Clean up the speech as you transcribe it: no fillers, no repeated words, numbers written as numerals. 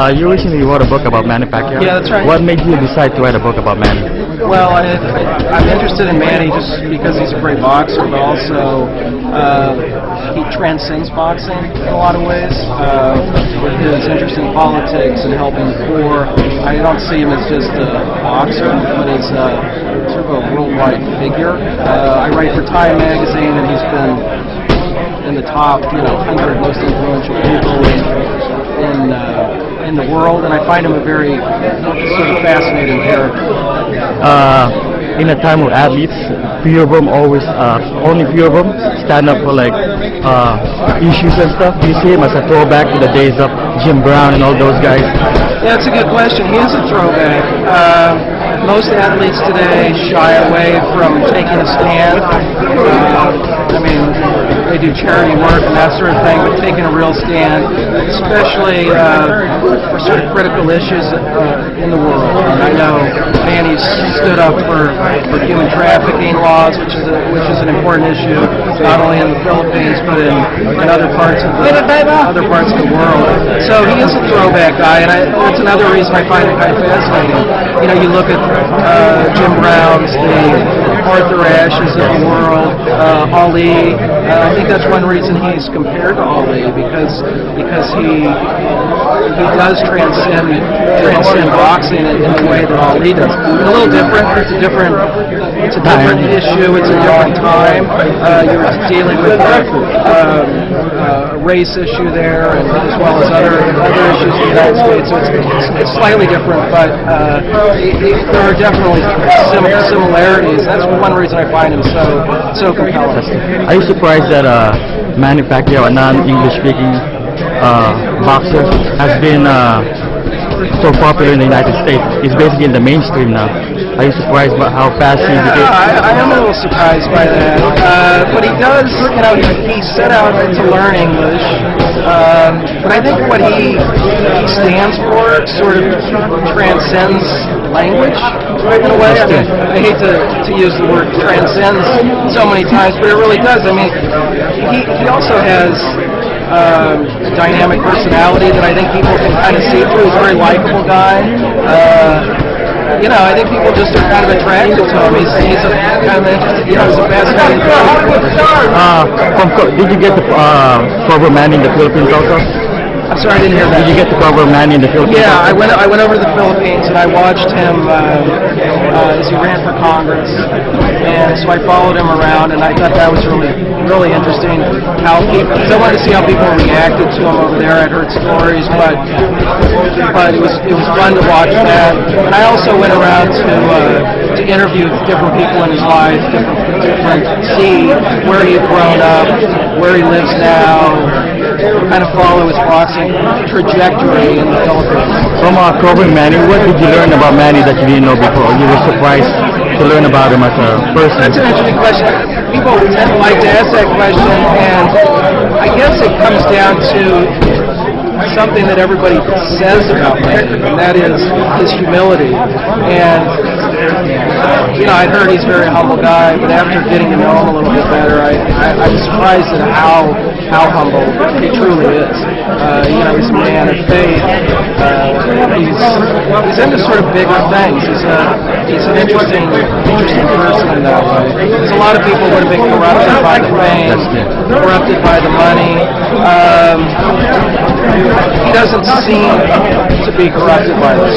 You recently wrote a book about Manny Pacquiao. Yeah, that's right. What made you decide to write a book about Manny? Well, I'm interested in Manny just because he's a great boxer, but also he transcends boxing in a lot of ways with his interest in politics and helping the poor. I don't see him as just a boxer, but as sort of a worldwide figure. I write for Time magazine, and he's been in the top 100 most influential people in the world, and I find him a very sort of fascinating character. In a time where athletes, few of them always, only few of them stand up for issues and stuff. Do you see him as a throwback to the days of Jim Brown and all those guys? Yeah, it's a good question. He is a throwback. Most athletes today shy away from taking a stand. They do charity work and that sort of thing, but taking a real stand, especially for sort of critical issues in the world. And I know Manny's stood up for human trafficking laws, which is an important issue, not only in the Philippines but in other parts of the world. So he is a throwback guy, and that's another reason I find it kind of fascinating. You look at Jim Brown's, the Arthur Ashes of the world, Ali. I think that's one reason he's compared to Ali because he does transcend boxing in the way that Ali does. It's a little different. It's a different issue. It's a different time. You're dealing with a race issue there, and as well as other issues in the United States. So it's slightly different, but there are definitely similarities. That's one reason I find him so compelling. Are you surprised that Manny Pacquiao, a non-English speaking boxer, has been so popular in the United States? He's basically in the mainstream now. Are you surprised by how fast he became? I am a little surprised by that. But he does, he set out to learn English. But I think what he stands for sort of transcends language in a way. I hate to use the word transcends so many times, but it really does. He also has a dynamic personality that I think people can kind of see through. He's a very likable guy. I think people just are kind of attracted to him. He's a kind of interesting, he's a fascinating Did you get the cover Manny in the Philippines also? I'm sorry, I didn't hear that. Did you get to cover Manny in the Philippines? Yeah, I went over to the Philippines and I watched him as he ran for Congress, and so I followed him around, and I thought that was really interesting. How because I wanted to see how people reacted to him over there. I'd heard stories, but it was fun to watch that. And I also went around to interview different people in his life, see where he had grown up, where he lives now, kind of follow his boxing trajectory in the Philippines. From covering Manny, what did you learn about Manny that you didn't know before? You were surprised to learn about him as a person? That's an interesting question. People tend to like to ask that question, and I guess it comes down to something that everybody says about Manny, and that is his humility. And I'd heard he's a very humble guy, but after getting to know him a little bit better, I was surprised at how humble he truly is. He's a man of faith. He's into sort of bigger things. He's an interesting person in that way. There's a lot of people would have been corrupted by the fame, corrupted by the money. He doesn't seem to be corrupted by this.